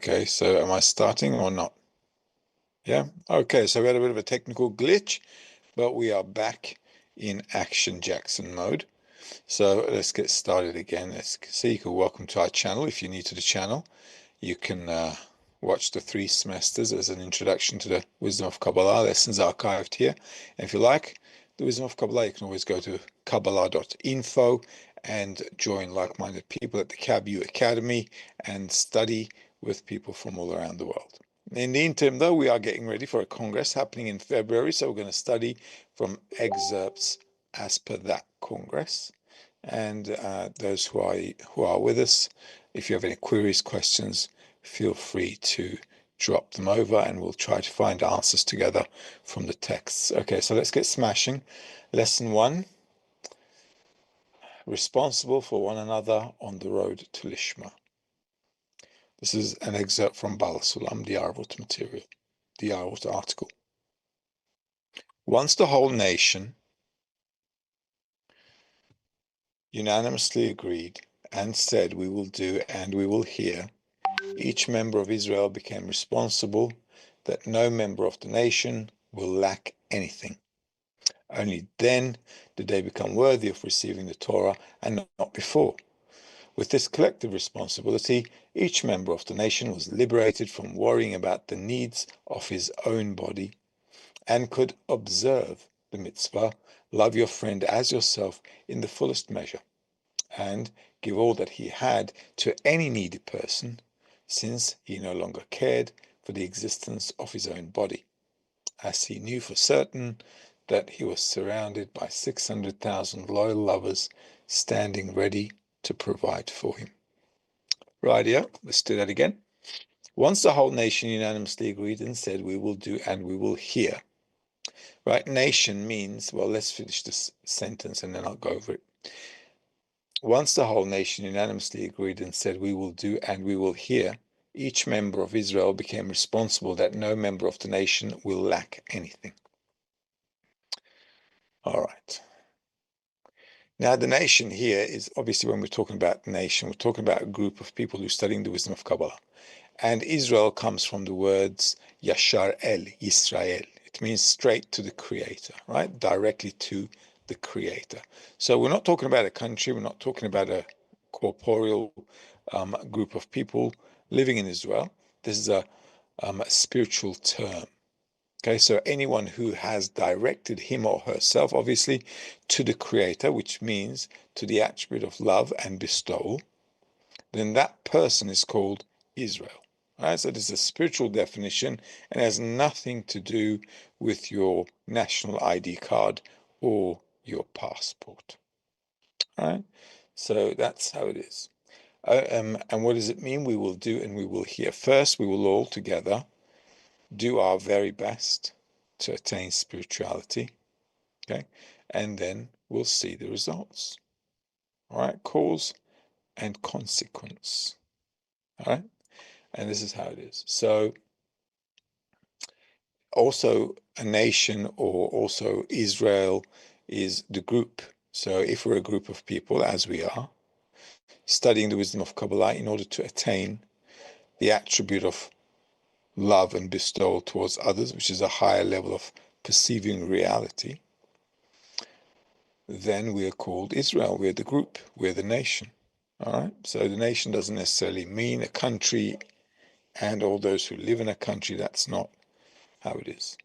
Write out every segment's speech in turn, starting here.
Okay, so am I starting or not? Yeah, okay, so we had a bit of a technical glitch, but we are back in Action Jackson mode. So let's get started again. Let's see, you can welcome to our channel. If you're new to the channel, you can watch the 3 semesters as an introduction to the Wisdom of Kabbalah lessons archived here. And if you like the Wisdom of Kabbalah, you can always go to Kabbalah.info and join like-minded people at the KABU Academy and study with people from all around the world. In the interim, though, we are getting ready for a congress happening in February, so we're going to study from excerpts as per that congress. And those who are with us, if you have any queries, questions, feel free to drop them over and we'll try to find answers together from the texts. Okay, so let's get smashing. Lesson 1, responsible for one another on the road to Lishma. This is an excerpt from Bala Sulam, the Arvut material, the Arvut article. Once the whole nation unanimously agreed and said, "We will do and we will hear," each member of Israel became responsible that no member of the nation will lack anything. Only then did they become worthy of receiving the Torah and not before. With this collective responsibility, each member of the nation was liberated from worrying about the needs of his own body and could observe the mitzvah, love your friend as yourself, in the fullest measure, and give all that he had to any needy person, since he no longer cared for the existence of his own body, as he knew for certain that he was surrounded by 600,000 loyal lovers standing ready to provide for him. Right here, let's do that again. Once the whole nation unanimously agreed and said, "We will do and we will hear." Right, nation means, well, let's finish this sentence and then I'll go over it. Once the whole nation unanimously agreed and said, "We will do and we will hear," each member of Israel became responsible that no member of the nation will lack anything. All right. Now, the nation here is obviously, when we're talking about nation, we're talking about a group of people who are studying the wisdom of Kabbalah. And Israel comes from the words Yashar El, Yisrael. It means straight to the Creator, right? Directly to the Creator. So we're not talking about a country, we're not talking about a corporeal group of people living in Israel. This is a spiritual term. Okay, so anyone who has directed him or herself, obviously, to the Creator, which means to the attribute of love and bestowal, then that person is called Israel. Right? So this is a spiritual definition and has nothing to do with your national ID card or your passport. Right? So that's how it is. And what does it mean? We will do and we will hear. First, we will all together do our very best to attain spirituality. Okay? And then we'll see the results. All right? Cause and consequence. All right? And this is how it is. So also a nation, or also Israel, is the group. So if we're a group of people, as we are, studying the wisdom of Kabbalah in order to attain the attribute of love and bestowal towards others, which is a higher level of perceiving reality, then we are called Israel. We're the group. We're the nation. All right. So the nation doesn't necessarily mean a country and all those who live in a country. That's not how it is.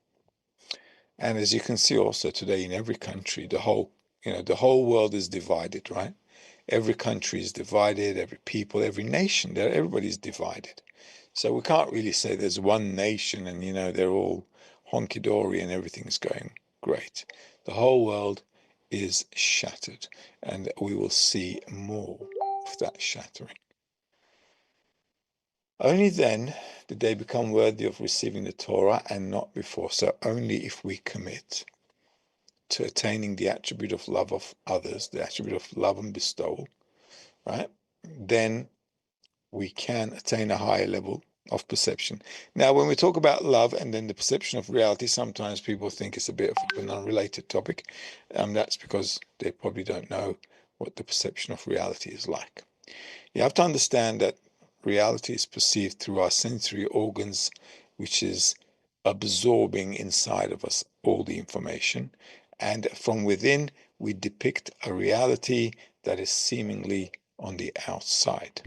And as you can see also today, in every country, the whole world is divided, right? Every country is divided, every people, every nation, everybody's divided. So we can't really say there's one nation and, they're all honky-dory and everything's going great. The whole world is shattered, and we will see more of that shattering. Only then did they become worthy of receiving the Torah and not before. So only if we commit to attaining the attribute of love of others, the attribute of love and bestowal, right? Then we can attain a higher level of perception. Now, when we talk about love and then the perception of reality, sometimes people think it's a bit of an unrelated topic. That's because they probably don't know what the perception of reality is like. You have to understand that reality is perceived through our sensory organs, which is absorbing inside of us all the information. And from within, we depict a reality that is seemingly on the outside.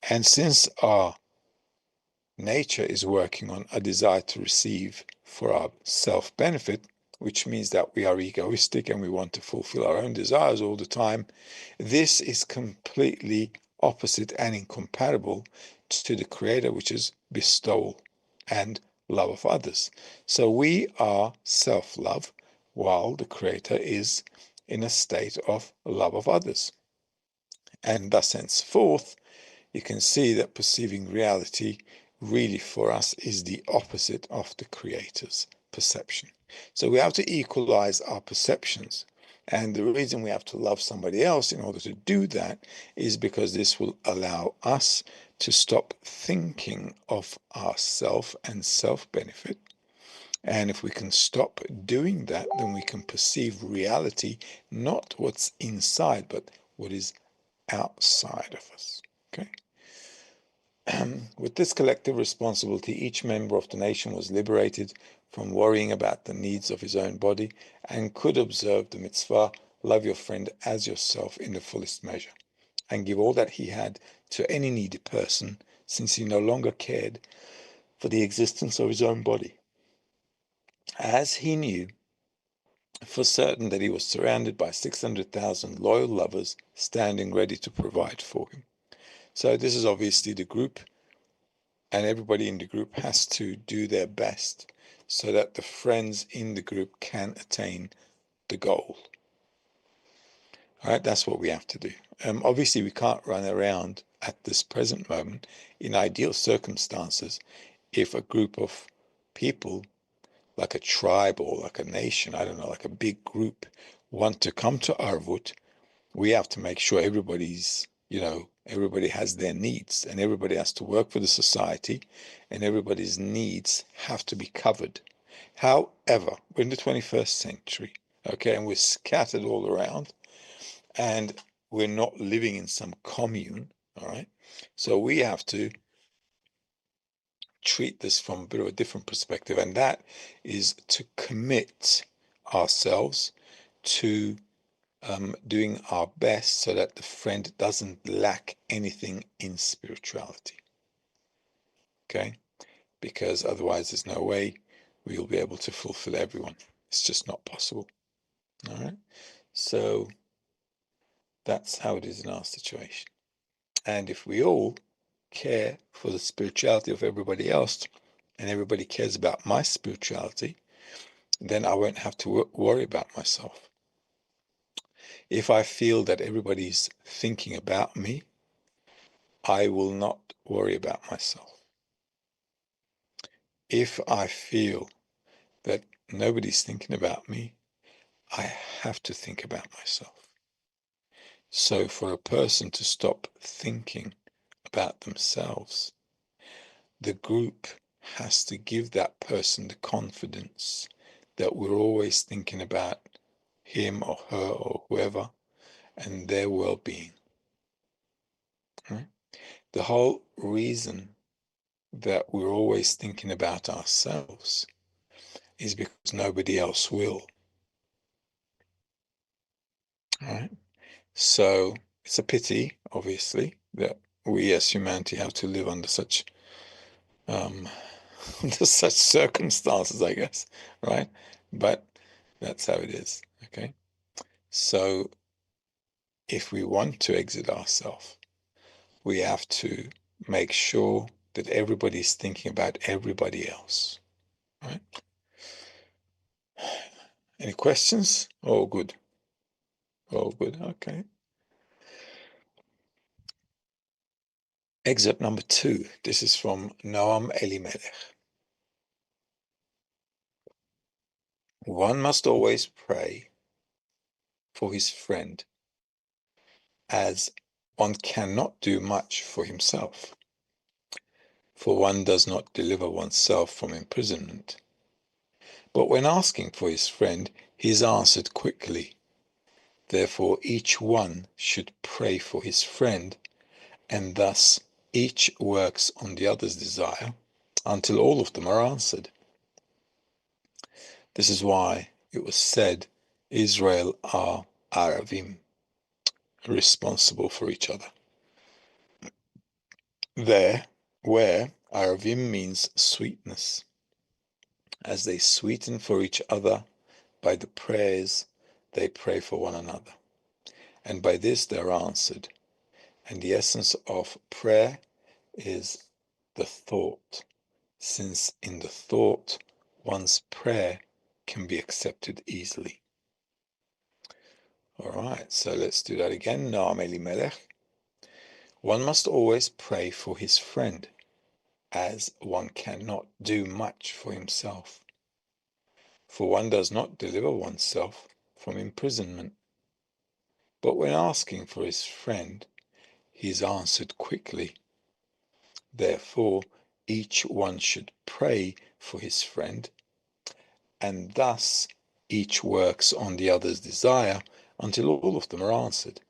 And since our nature is working on a desire to receive for our self-benefit, which means that we are egoistic and we want to fulfill our own desires all the time, this is completely opposite and incompatible to the Creator, which is bestowal and love of others. So we are self-love while the Creator is in a state of love of others. And thus henceforth, you can see that perceiving reality really for us is the opposite of the Creator's perception. So we have to equalize our perceptions. And the reason we have to love somebody else in order to do that is because this will allow us to stop thinking of ourself and self-benefit. And if we can stop doing that, then we can perceive reality, not what's inside, but what is outside of us. Okay? With this collective responsibility, each member of the nation was liberated from worrying about the needs of his own body and could observe the mitzvah, love your friend as yourself in the fullest measure, and give all that he had to any needy person, since he no longer cared for the existence of his own body. As he knew for certain that he was surrounded by 600,000 loyal lovers standing ready to provide for him. So this is obviously the group, and everybody in the group has to do their best so that the friends in the group can attain the goal. All right, that's what we have to do. Obviously, we can't run around at this present moment. In ideal circumstances, if a group of people, like a tribe or like a nation, I don't know, like a big group, want to come to Arvut, we have to make sure everybody has their needs, and everybody has to work for the society, and everybody's needs have to be covered. However, we're in the 21st century, okay, and we're scattered all around, and we're not living in some commune, all right? So we have to treat this from a bit of a different perspective, and that is to commit ourselves to doing our best so that the friend doesn't lack anything in spirituality. Okay? Because otherwise there's no way we'll be able to fulfill everyone. It's just not possible. All right? So that's how it is in our situation. And if we all care for the spirituality of everybody else, and everybody cares about my spirituality, then I won't have to worry about myself. If I feel that everybody's thinking about me, I will not worry about myself. If I feel that nobody's thinking about me, I have to think about myself. So for a person to stop thinking about themselves, the group has to give that person the confidence that we're always thinking about him or her or whoever and their well-being. Right? The whole reason that we're always thinking about ourselves is because nobody else will. All right? So it's a pity, obviously, that we as humanity have to live under such under such circumstances, I guess, right? But that's how it is. Okay. So if we want to exit ourselves, we have to make sure that everybody's thinking about everybody else. Right? Any questions? Oh, good. Oh, good. Okay. Excerpt number 2. This is from Noam Elimelech. One must always pray for his friend, as one cannot do much for himself, for one does not deliver oneself from imprisonment. But when asking for his friend, he is answered quickly. Therefore, each one should pray for his friend, and thus each works on the other's desire until all of them are answered. This is why it was said, Israel are Aravim, responsible for each other. There, where Aravim means sweetness, as they sweeten for each other by the prayers they pray for one another. And by this they're answered. And the essence of prayer is the thought, since in the thought one's prayer can be accepted easily. All right, so let's do that again. Noam Elimelech. One must always pray for his friend, as one cannot do much for himself. For one does not deliver oneself from imprisonment. But when asking for his friend, he is answered quickly. Therefore, each one should pray for his friend, and thus each works on the other's desire until all of them are answered.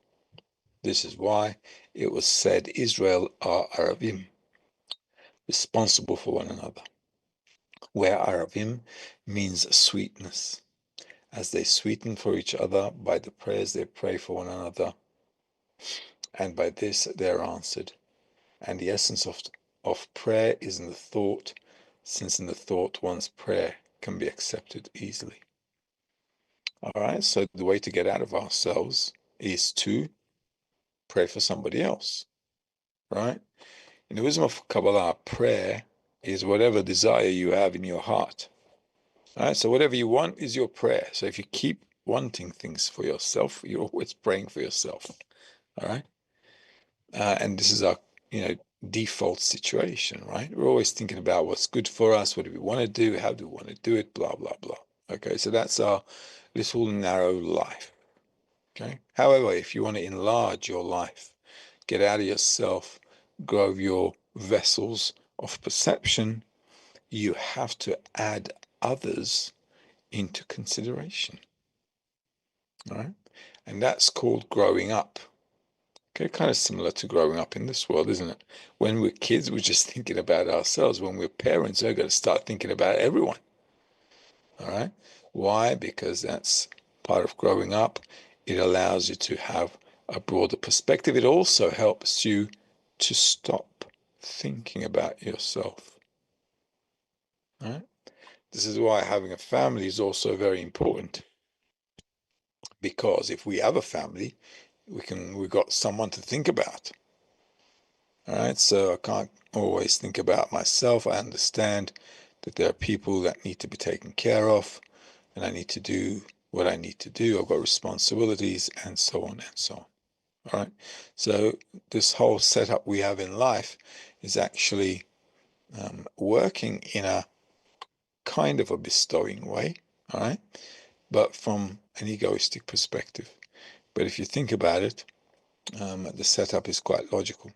This is why it was said, Israel are Aravim, responsible for one another, where Aravim means sweetness, as they sweeten for each other by the prayers they pray for one another, and by this they are answered. And the essence of prayer is in the thought, since in the thought one's prayer can be accepted easily. All right, so the way to get out of ourselves is to pray for somebody else, right? In the wisdom of Kabbalah, prayer is whatever desire you have in your heart. All right, so whatever you want is your prayer. So if you keep wanting things for yourself, you're always praying for yourself. All right, and this is our, default situation, right? We're always thinking about what's good for us, what do we want to do, how do we want to do it, blah blah blah. Okay, so that's our little narrow life. Okay. However, if you want to enlarge your life, get out of yourself, grow your vessels of perception, you have to add others into consideration. All right. And that's called growing up. Okay, kind of similar to growing up in this world, isn't it? When we're kids, we're just thinking about ourselves. When we're parents, we've got to start thinking about everyone. All right. Why? Because that's part of growing up. It allows you to have a broader perspective. It also helps you to stop thinking about yourself. All right. This is why having a family is also very important. Because if we have a family, we've got someone to think about. All right, so I can't always think about myself. I understand that there are people that need to be taken care of, and I need to do what I need to do. I've got responsibilities, and so on and so on. All right, so this whole setup we have in life is actually working in a kind of a bestowing way, all right, but from an egoistic perspective. But if you think about it, the setup is quite logical.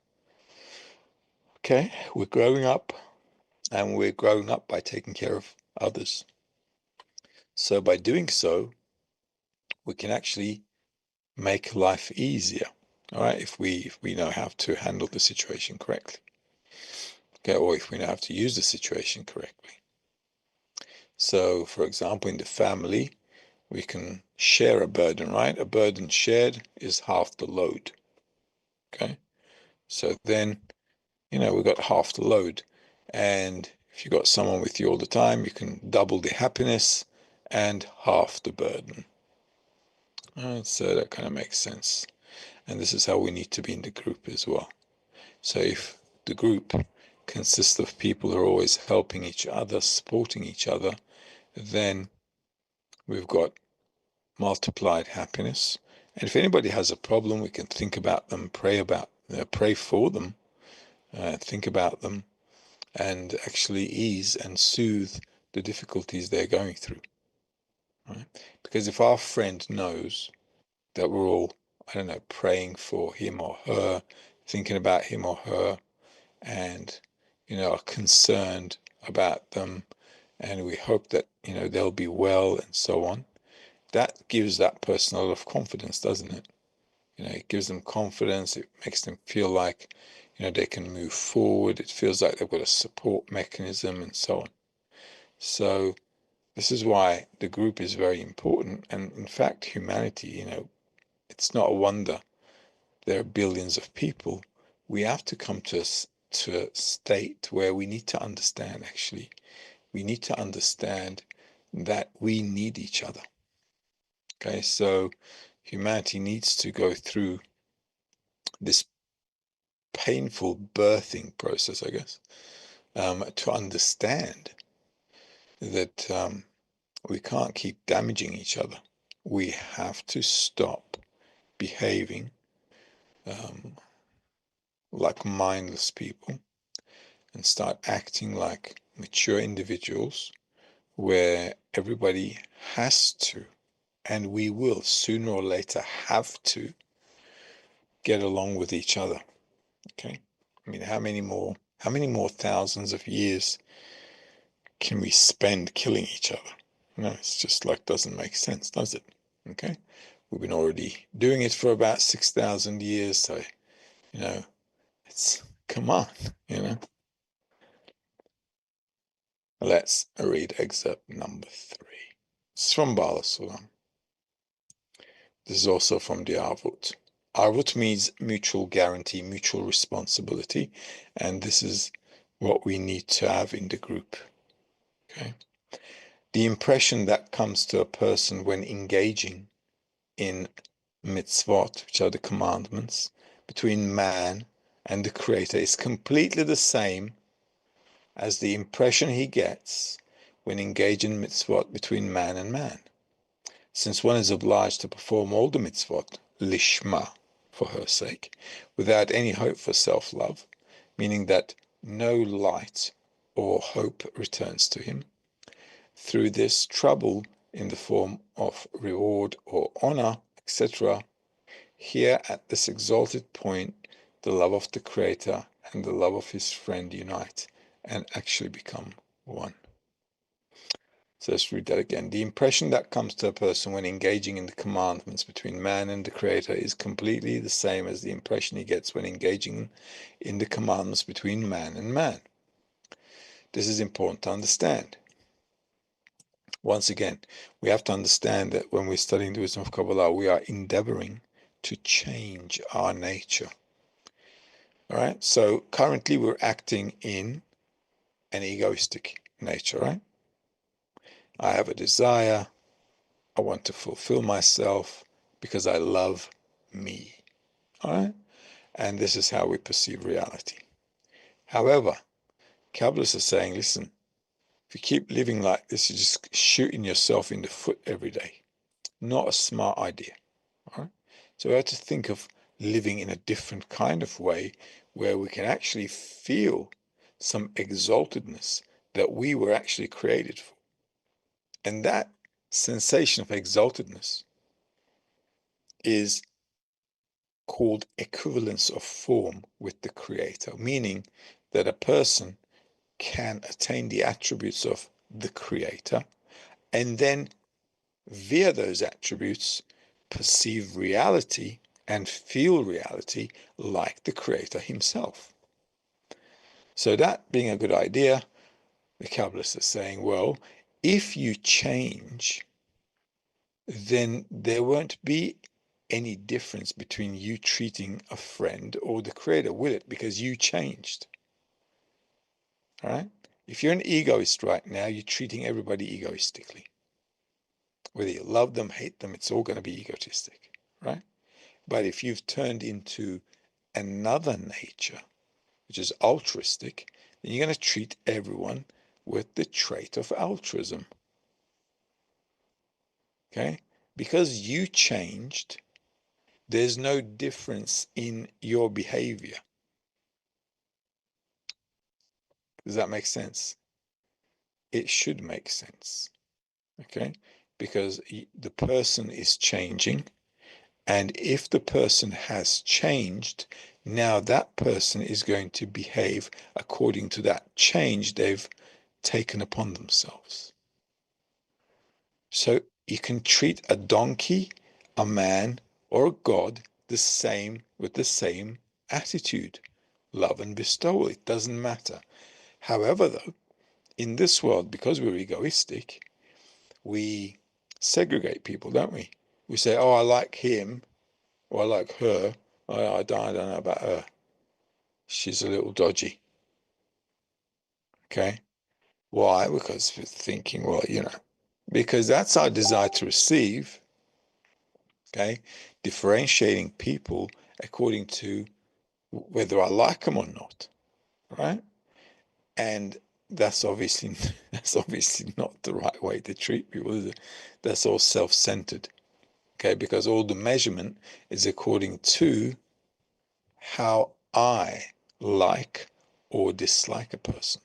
Okay, we're growing up, and we're growing up by taking care of others. So by doing so, we can actually make life easier. All right, if we know how to handle the situation correctly. Okay, or if we know how to use the situation correctly. So, for example, in the family, we can share a burden, right? A burden shared is half the load. Okay, so then we've got half the load. And if you've got someone with you all the time, you can double the happiness and half the burden. All right, so that kind of makes sense. And this is how we need to be in the group as well. So if the group consists of people who are always helping each other, supporting each other, then we've got multiplied happiness. And if anybody has a problem, we can think about them, pray for them, think about them, and actually ease and soothe the difficulties they're going through. Right? Because if our friend knows that we're all, I don't know, praying for him or her, thinking about him or her, and, are concerned about them, and we hope that, they'll be well and so on, that gives that person a lot of confidence, doesn't it? It gives them confidence. It makes them feel like, they can move forward. It feels like they've got a support mechanism and so on. So this is why the group is very important. And in fact, humanity, it's not a wonder there are billions of people. We have to come to a state where we need to understand, actually, we need to understand that we need each other. Okay, so humanity needs to go through this painful birthing process, I guess, to understand that we can't keep damaging each other. We have to stop behaving like mindless people and start acting like mature individuals where everybody has to, and we will sooner or later have to get along with each other. Okay. I mean, how many more thousands of years can we spend killing each other? No, it's just like doesn't make sense, does it? Okay. We've been already doing it for about 6,000 years. So, it's, come on, Let's read excerpt number 3. It's from Bala Sulam. This is also from the Arvut. Arvut means mutual guarantee, mutual responsibility, and this is what we need to have in the group. Okay. The impression that comes to a person when engaging in mitzvot, which are the commandments, between man and the Creator is completely the same as the impression he gets when engaging in mitzvot between man and man. Since one is obliged to perform all the mitzvot, Lishma, for her sake, without any hope for self-love, meaning that no light or hope returns to him, through this trouble in the form of reward or honor, etc., here at this exalted point, the love of the Creator and the love of his friend unite and actually become one. So let's read that again. The impression that comes to a person when engaging in the commandments between man and the Creator is completely the same as the impression he gets when engaging in the commandments between man and man. This is important to understand. Once again, we have to understand that when we're studying the wisdom of Kabbalah, we are endeavoring to change our nature. All right? So currently we're acting in an egoistic nature, right? I have a desire. I want to fulfill myself because I love me. All right? And this is how we perceive reality. However, Kabbalists are saying, listen, if you keep living like this, you're just shooting yourself in the foot every day. Not a smart idea. All right? So we have to think of living in a different kind of way where we can actually feel some exaltedness that we were actually created for. And that sensation of exaltedness is called equivalence of form with the Creator, meaning that a person can attain the attributes of the Creator and then via those attributes perceive reality and feel reality like the Creator himself. So that being a good idea, the Kabbalists are saying, well, if you change, then there won't be any difference between you treating a friend or the Creator, will it? Because you changed. All right? If you're an egoist right now, you're treating everybody egoistically. Whether you love them, hate them, it's all going to be egotistic, right? But if you've turned into another nature, which is altruistic, then you're going to treat everyone with the trait of altruism. Okay? Because you changed, there's no difference in your behavior. Does that make sense? It should make sense. Okay? Because the person is changing. And if the person has changed, now that person is going to behave according to that change they've taken upon themselves. So you can treat a donkey, a man, or a god the same with the same attitude. love and bestowal. It doesn't matter. However, though, in this world, because we're egoistic, we segregate people, don't we? We say, oh, I like him, or I like her. I don't know about her. She's a little dodgy. Okay? Why? Because we're thinking, well, because that's our desire to receive, okay? Differentiating people according to whether I like them or not, right? And that's obviously not the right way to treat people, is it? That's all self-centered, okay? Because all the measurement is according to how I like or dislike a person,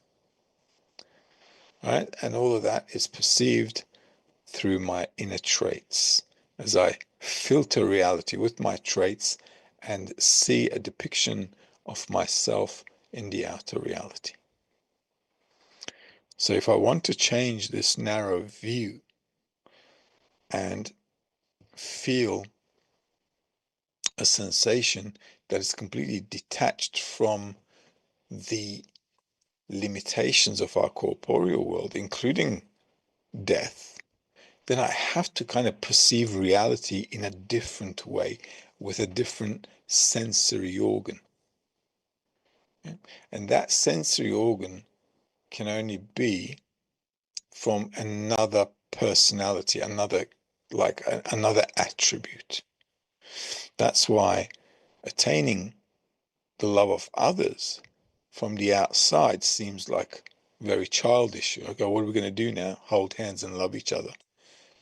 right? And all of that is perceived through my inner traits as I filter reality with my traits and see a depiction of myself in the outer reality. So if I want to change this narrow view and feel a sensation that is completely detached from the limitations of our corporeal world, including death, then I have to kind of perceive reality in a different way with a different sensory organ. Yeah? And that sensory organ can only be from another personality, another attribute. That's why attaining the love of others from the outside seems like very childish. I go, what are we going to do now? Hold hands and love each other.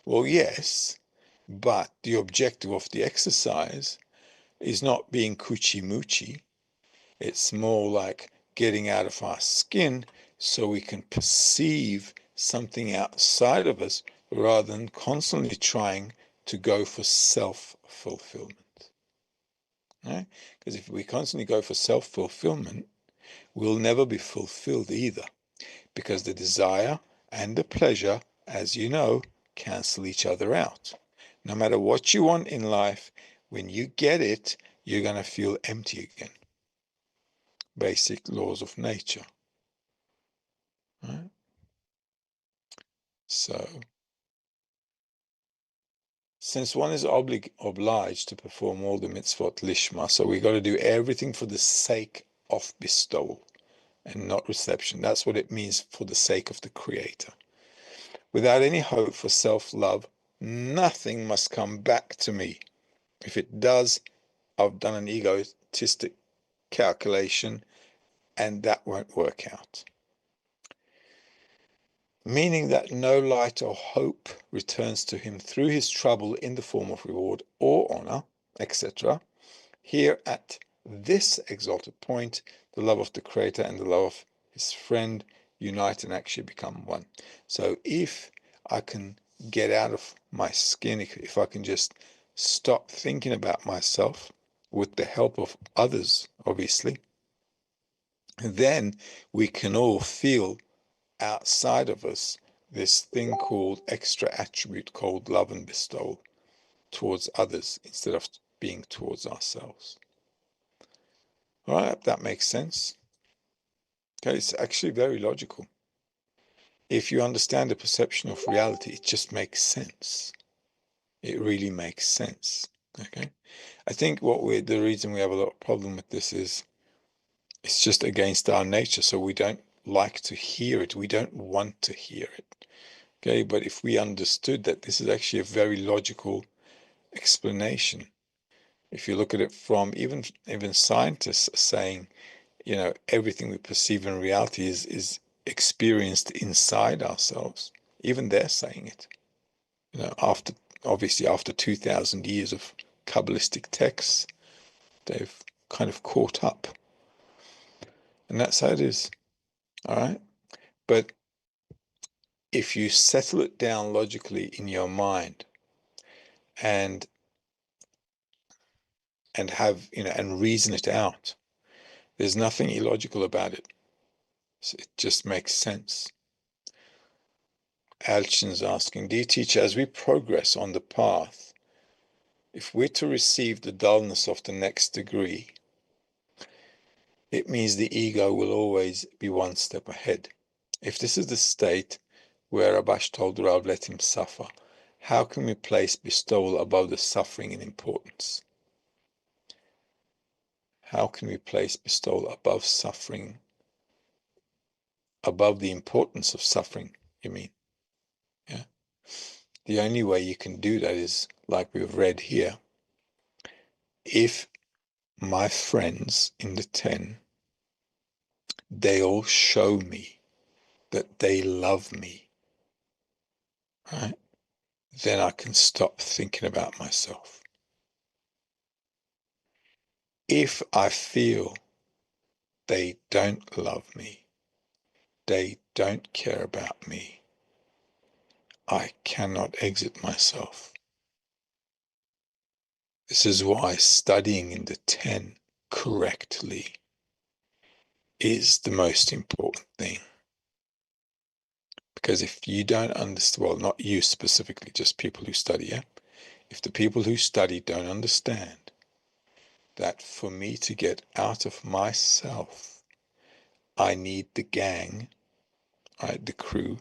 Well, yes, but the objective of the exercise is not being coochie-moochie. It's more like getting out of our skin so we can perceive something outside of us rather than constantly trying to go for self-fulfillment. Right? Because if we constantly go for self-fulfillment, we'll never be fulfilled either, because the desire and the pleasure, as you know, cancel each other out. No matter what you want in life, when you get it, you're going to feel empty again. Basic laws of nature. Right? So, since one is obliged to perform all the mitzvot lishma, so we got to do everything for the sake of bestowal and not reception. That's what it means, for the sake of the Creator. Without any hope for self-love, nothing must come back to me. If it does, I've done an egotistic calculation and that won't work out. Meaning that no light or hope returns to him through his trouble in the form of reward or honor, etc. Here at this exalted point, the love of the Creator and the love of his friend unite and actually become one. So if I can get out of my skin, if I can just stop thinking about myself with the help of others, obviously, then we can all feel outside of us this thing called extra attribute called love and bestowal towards others instead of being towards ourselves. All right, that makes sense. Okay, it's actually very logical. If you understand the perception of reality, it just makes sense. It really makes sense. Okay, I think the reason we have a lot of problem with this is it's just against our nature. So we don't like to hear it. We don't want to hear it. Okay, but if we understood that this is actually a very logical explanation, if you look at it from even scientists are saying, everything we perceive in reality is experienced inside ourselves. Even they're saying it. After 2,000 years of Kabbalistic texts, they've kind of caught up. And that's how it is. All right. But if you settle it down logically in your mind and have, and reason it out, there's nothing illogical about it. So it just makes sense. Alchin's asking, dear teacher, as we progress on the path, if we're to receive the dullness of the next degree, it means the ego will always be one step ahead. If this is the state where Abash told Rav, let him suffer, how can we place bestowal above the suffering in importance? How can we place bestowal above suffering, above the importance of suffering, you mean? Yeah. The only way you can do that is, like we've read here, if my friends in the 10, they all show me that they love me, right? Then I can stop thinking about myself. If I feel they don't love me, they don't care about me, I cannot exit myself. This is why studying in the 10 correctly is the most important thing. Because if you don't understand, well, not you specifically, just people who study, yeah? If the people who study don't understand that for me to get out of myself, I need the gang, right, the crew,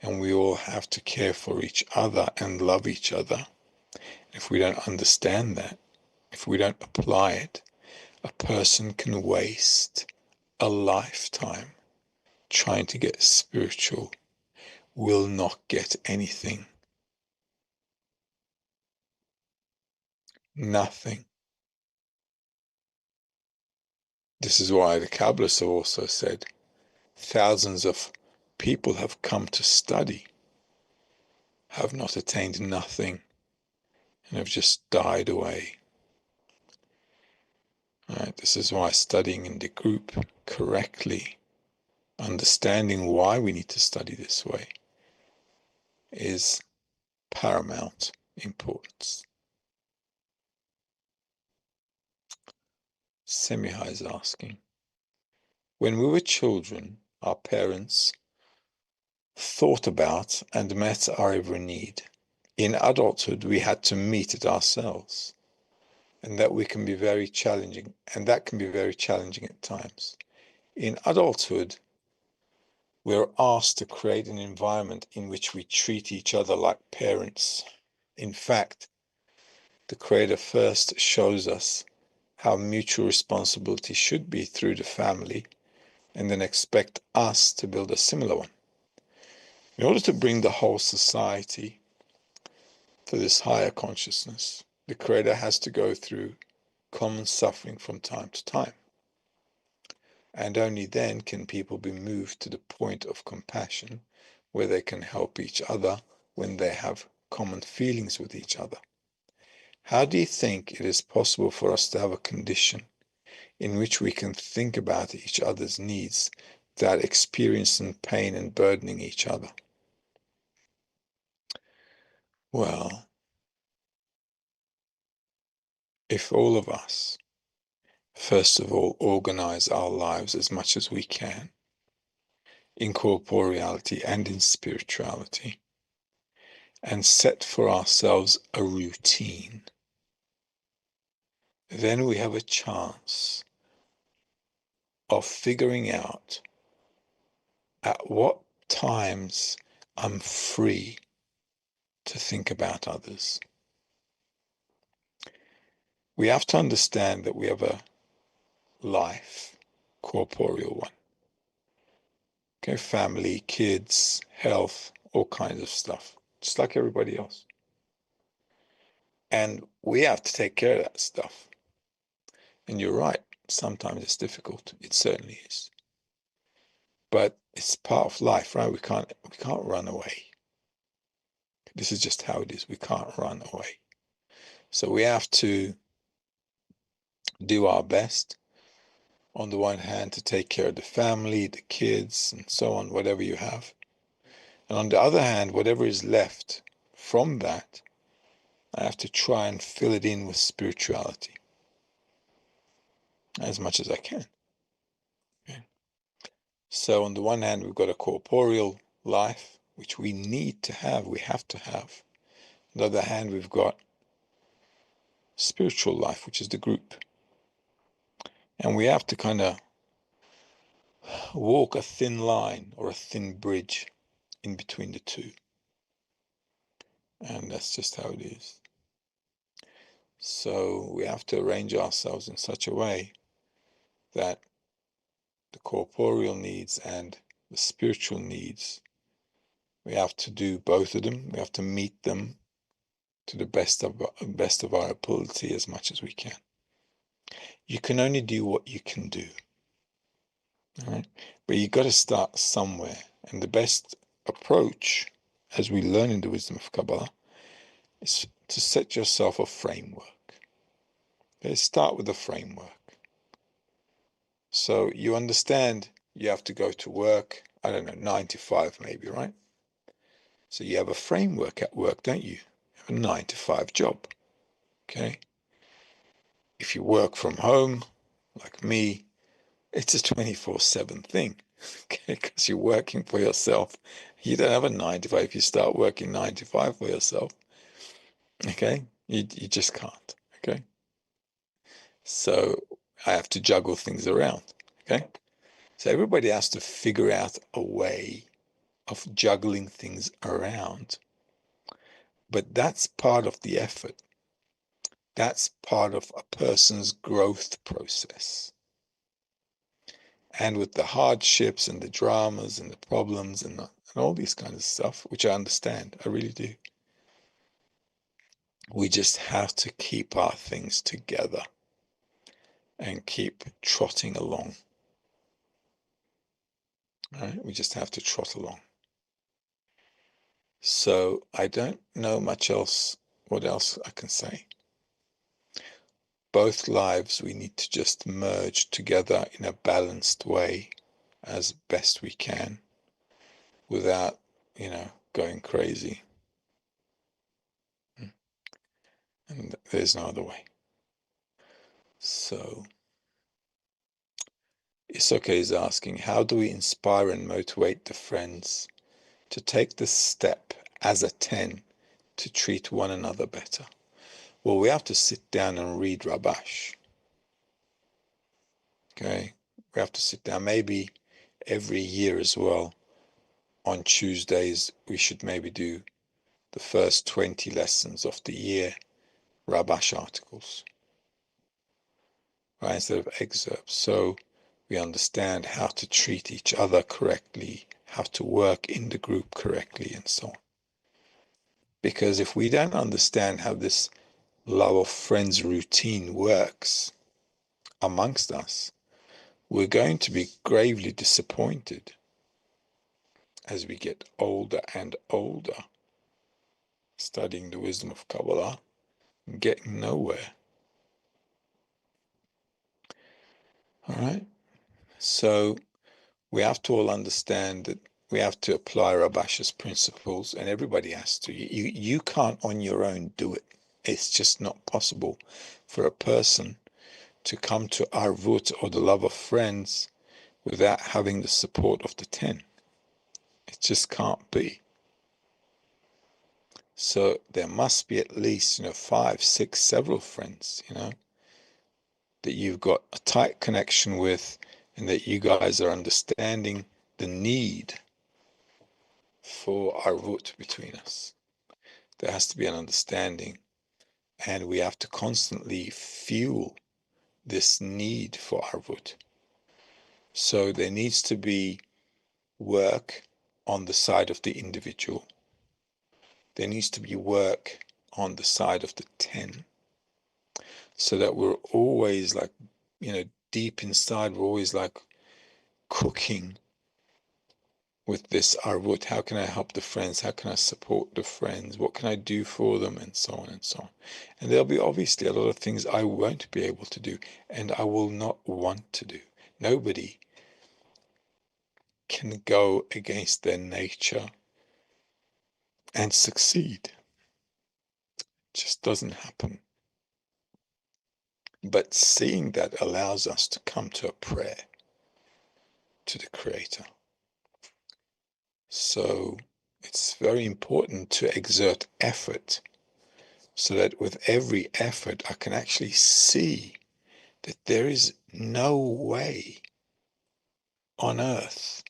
and we all have to care for each other and love each other. If we don't understand that, if we don't apply it, a person can waste a lifetime trying to get spiritual, will not get anything. Nothing. This is why the Kabbalists have also said thousands of people have come to study, have not attained nothing, and have just died away. Right? This is why studying in the group correctly, understanding why we need to study this way, is paramount importance. Semihai is asking, when we were children, our parents thought about and met our every need. In adulthood, we had to meet it ourselves, and that can be very challenging at times. In adulthood, we're asked to create an environment in which we treat each other like parents. In fact, the Creator first shows us how mutual responsibility should be through the family, and then expect us to build a similar one. In order to bring the whole society to this higher consciousness, the Creator has to go through common suffering from time to time. And only then can people be moved to the point of compassion where they can help each other when they have common feelings with each other. How do you think it is possible for us to have a condition in which we can think about each other's needs without experiencing pain and burdening each other? Well, if all of us, first of all, organize our lives as much as we can, in corporeality and in spirituality, and set for ourselves a routine, then we have a chance of figuring out at what times I'm free to think about others. We have to understand that we have a life, corporeal one. Okay, family, kids, health, all kinds of stuff, just like everybody else. And we have to take care of that stuff. And you're right, sometimes it's difficult. It certainly is. But it's part of life, right? We can't run away. This is just how it is. We can't run away. So we have to do our best, on the one hand, to take care of the family, the kids, and so on, whatever you have. And on the other hand, whatever is left from that, I have to try and fill it in with spirituality as much as I can. Okay. So on the one hand, we've got a corporeal life, which we need to have, we have to have. On the other hand, we've got spiritual life, which is the group. And we have to kind of walk a thin line or a thin bridge in between the two. And that's just how it is. So we have to arrange ourselves in such a way that the corporeal needs and the spiritual needs, we have to do both of them. We have to meet them to the best of our ability as much as we can. You can only do what you can do. All right? But you got to start somewhere. And the best approach, as we learn in the wisdom of Kabbalah, is to set yourself a framework. Let's start with a framework. So you understand you have to go to work, I don't know, 9 to 5 maybe, right? So you have a framework at work, don't you? You have a 9 to 5 job, okay? If you work from home, like me, it's a 24/7 thing, okay? Because you're working for yourself. You don't have a 9 to 5 if you start working 9 to 5 for yourself, okay? You just can't, okay? So I have to juggle things around, okay? So everybody has to figure out a way of juggling things around. But that's part of the effort. That's part of a person's growth process. And with the hardships and the dramas and the problems and all these kinds of stuff, which I understand, I really do. We just have to keep our things together and keep trotting along. Right? We just have to trot along. So I don't know much else, what else I can say. Both lives we need to just merge together in a balanced way as best we can without, going crazy. And there's no other way. So Isoke is asking, how do we inspire and motivate the friends to take the step as a 10 to treat one another better? Well, we have to sit down and read Rabash. Okay? We have to sit down maybe every year as well. On Tuesdays, we should maybe do the first 20 lessons of the year, Rabash articles, right, instead of excerpts. So we understand how to treat each other correctly, how to work in the group correctly, and so on. Because if we don't understand how this love of friends routine works amongst us, we're going to be gravely disappointed as we get older and older, studying the wisdom of Kabbalah, and getting nowhere. All right? So we have to all understand that we have to apply Rabash's principles, and everybody has to. You can't on your own do it. It's just not possible for a person to come to Arvut or the love of friends without having the support of the 10. It just can't be. So there must be at least, 5, 6, several friends, that you've got a tight connection with, and that you guys are understanding the need for arvut between us. There has to be an understanding, and we have to constantly fuel this need for arvut. So there needs to be work on the side of the individual. There needs to be work on the side of the 10, so that we're always like, deep inside, we're always like cooking with this arvut. How can I help the friends? How can I support the friends? What can I do for them? And so on and so on. And there'll be obviously a lot of things I won't be able to do, and I will not want to do. Nobody can go against their nature and succeed. It just doesn't happen. But seeing that allows us to come to a prayer to the Creator. So it's very important to exert effort, so that with every effort I can actually see that there is no way on earth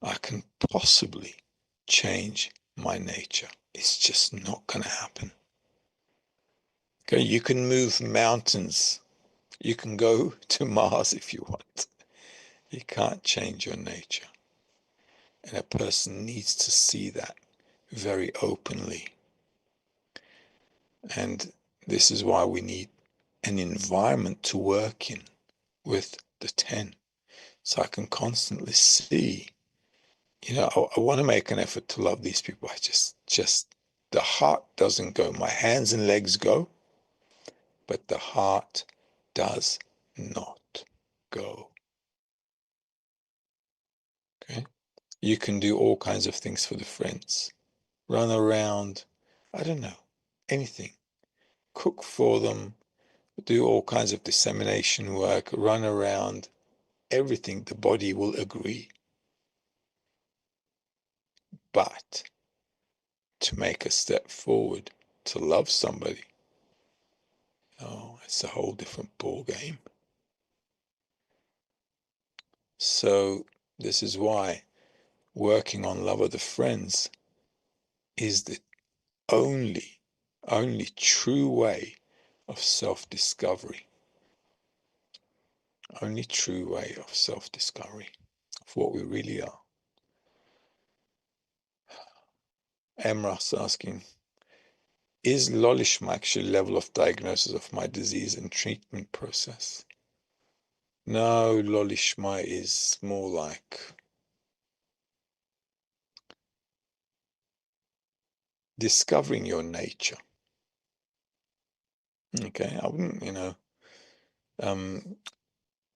I can possibly change my nature. It's just not going to happen. Okay, you can move mountains. You can go to Mars if you want. You can't change your nature. And a person needs to see that very openly. And this is why we need an environment to work in with the 10. So I can constantly see, I want to make an effort to love these people. I just, the heart doesn't go. My hands and legs go, but the heart does not go. Okay? You can do all kinds of things for the friends. Run around, I don't know, anything. Cook for them, do all kinds of dissemination work, run around, everything. The body will agree. But to make a step forward, to love somebody, oh, it's a whole different ball game. So this is why working on love of the friends is the only true way of self-discovery. Only true way of self-discovery of what we really are. Emras asking, is Lishma actually level of diagnosis of my disease and treatment process? No, Lishma is more like discovering your nature. Okay, I wouldn't,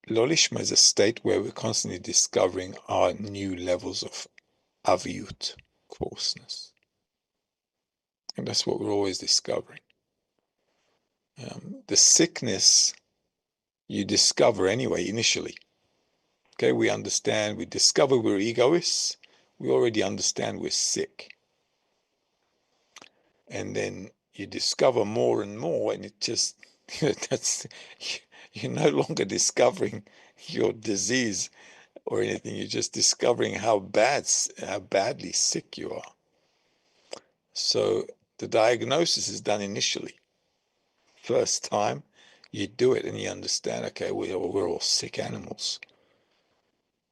Lishma is a state where we're constantly discovering our new levels of aviyut, coarseness. And that's what we're always discovering. The sickness you discover anyway, initially. Okay, we understand, we discover we're egoists. We already understand we're sick. And then you discover more and more, and it just, you're no longer discovering your disease or anything. You're just discovering how badly sick you are. So the diagnosis is done initially. First time you do it and you understand, okay, we're all sick animals.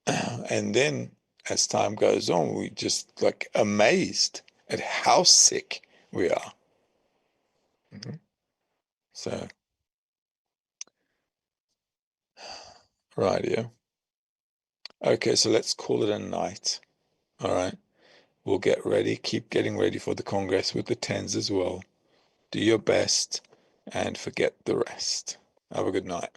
And then as time goes on, we just like amazed at how sick we are. Mm-hmm. So, right, yeah. Okay, so let's call it a night. All right. We'll get ready. Keep getting ready for the Congress with the tens as well. Do your best and forget the rest. Have a good night.